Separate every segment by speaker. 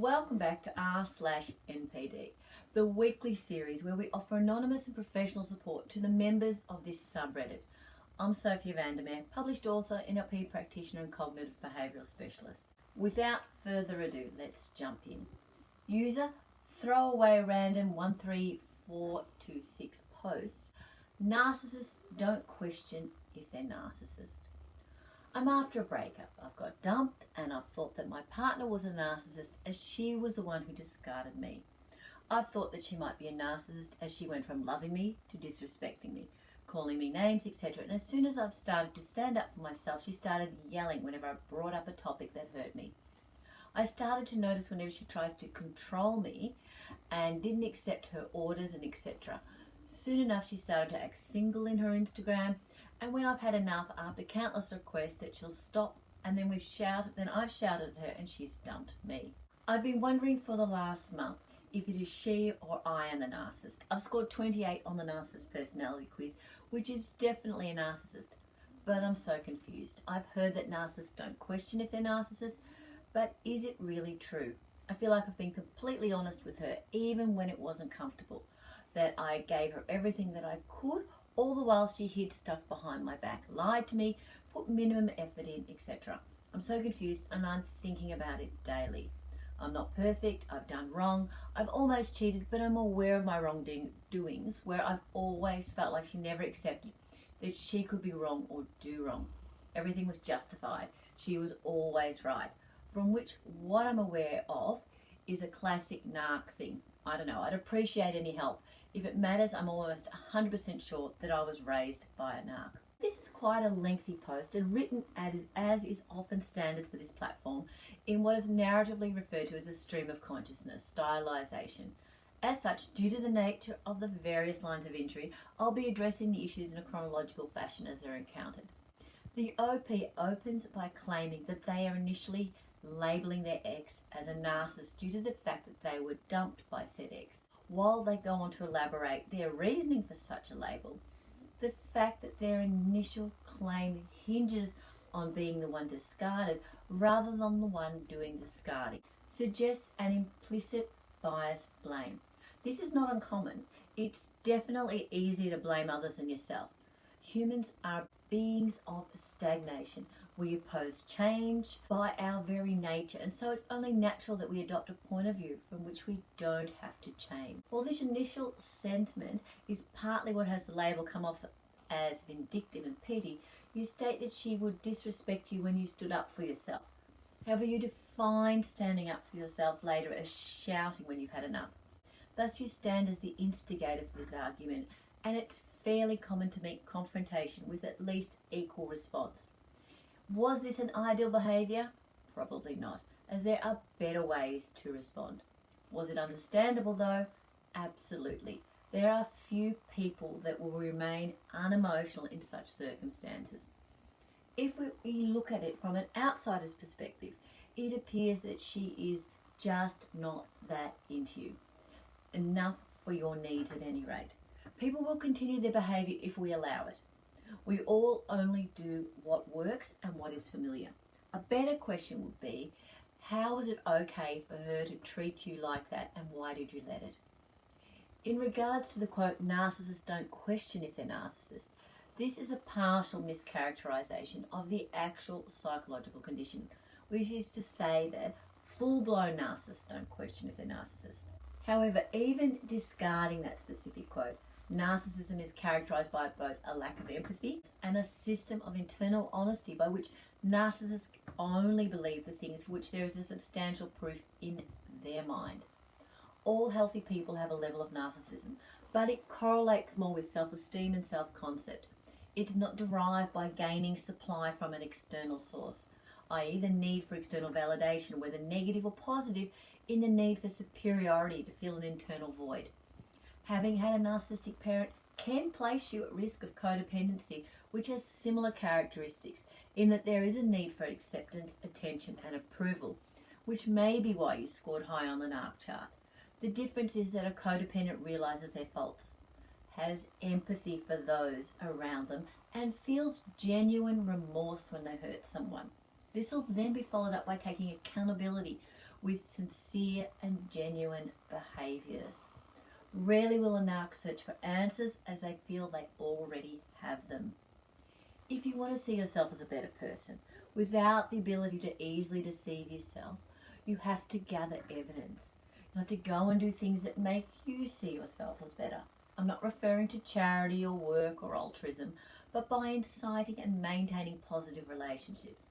Speaker 1: Welcome back to r/NPD, the weekly series where we offer anonymous and professional support to the members of this subreddit. I'm Sophia Vandermeer, published author, NLP practitioner and cognitive behavioural specialist. Without further ado, let's jump in. User, throw away random 13426 posts. Narcissists don't question if they're narcissist. I'm after a breakup. I've got dumped and I've thought that my partner was a narcissist as she was the one who discarded me. I've thought that she might be a narcissist as she went from loving me to disrespecting me, calling me names, etc. And as soon as I've started to stand up for myself, she started yelling whenever I brought up a topic that hurt me. I started to notice whenever she tries to control me and didn't accept her orders and etc. Soon enough, she started to act single in her Instagram. And when I've had enough, after countless requests that she'll stop, and then I've shouted at her and she's dumped me. I've been wondering for the last month if it is she or I am the narcissist. I've scored 28 on the Narcissist personality quiz, which is definitely a narcissist, but I'm so confused. I've heard that narcissists don't question if they're narcissists, but is it really true? I feel like I've been completely honest with her, even when it wasn't comfortable, that I gave her everything that I could, all the while she hid stuff behind my back, lied to me, put minimum effort in, etc. I'm so confused and I'm thinking about it daily. I'm not perfect, I've done wrong, I've almost cheated, but I'm aware of my wrongdoings where I've always felt like she never accepted that she could be wrong or do wrong. Everything was justified. She was always right. From which what I'm aware of is a classic narc thing. I don't know, I'd appreciate any help. If it matters, I'm almost 100% sure that I was raised by a narc. This is quite a lengthy post and written as is often standard for this platform in what is narratively referred to as a stream of consciousness, stylization. As such, due to the nature of the various lines of injury, I'll be addressing the issues in a chronological fashion as they're encountered. The OP opens by claiming that they are initially labelling their ex as a narcissist due to the fact that they were dumped by said ex. While they go on to elaborate their reasoning for such a label, the fact that their initial claim hinges on being the one discarded rather than the one doing discarding suggests an implicit biased blame. This is not uncommon. It's definitely easier to blame others than yourself. Humans are beings of stagnation. We oppose change by our very nature, and so it's only natural that we adopt a point of view from which we don't have to change. While this initial sentiment is partly what has the label come off as vindictive and petty, you state that she would disrespect you when you stood up for yourself. However, you define standing up for yourself later as shouting when you've had enough. Thus, you stand as the instigator for this argument, and it's fairly common to meet confrontation with at least equal response. Was this an ideal behaviour? Probably not, as there are better ways to respond. Was it understandable though? Absolutely. There are few people that will remain unemotional in such circumstances. If we look at it from an outsider's perspective, it appears that she is just not that into you. Enough for your needs at any rate. People will continue their behaviour if we allow it. We all only do what works and what is familiar. A better question would be, how was it okay for her to treat you like that and why did you let it? In regards to the quote, narcissists don't question if they're narcissists, this is a partial mischaracterization of the actual psychological condition, which is to say that full-blown narcissists don't question if they're narcissists. However, even discarding that specific quote, narcissism is characterized by both a lack of empathy and a system of internal honesty by which narcissists only believe the things for which there is a substantial proof in their mind. All healthy people have a level of narcissism, but it correlates more with self-esteem and self-concept. It's not derived by gaining supply from an external source, i.e. the need for external validation, whether negative or positive, in the need for superiority to fill an internal void. Having had a narcissistic parent can place you at risk of codependency, which has similar characteristics in that there is a need for acceptance, attention and approval, which may be why you scored high on the NARC chart. The difference is that a codependent realises their faults, has empathy for those around them and feels genuine remorse when they hurt someone. This will then be followed up by taking accountability, with sincere and genuine behaviours. Rarely will a narc search for answers, as they feel they already have them. If you want to see yourself as a better person, without the ability to easily deceive yourself, you have to gather evidence. You have to go and do things that make you see yourself as better. I'm not referring to charity or work or altruism, but by inciting and maintaining positive relationships.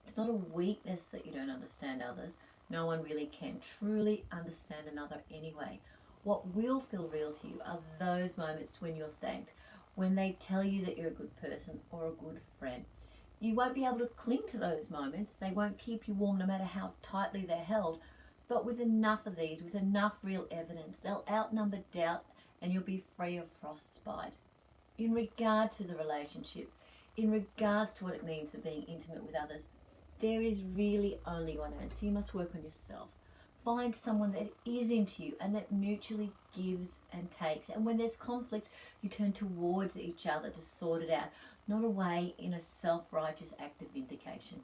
Speaker 1: It's not a weakness that you don't understand others. No one really can truly understand another anyway. What will feel real to you are those moments when you're thanked, when they tell you that you're a good person or a good friend. You won't be able to cling to those moments. They won't keep you warm no matter how tightly they're held. But with enough of these, with enough real evidence, they'll outnumber doubt and you'll be free of frostbite. In regard to the relationship, in regards to what it means for being intimate with others, there is really only one answer. You must work on yourself. Find someone that is into you and that mutually gives and takes. And when there's conflict, you turn towards each other to sort it out, not away in a self-righteous act of vindication.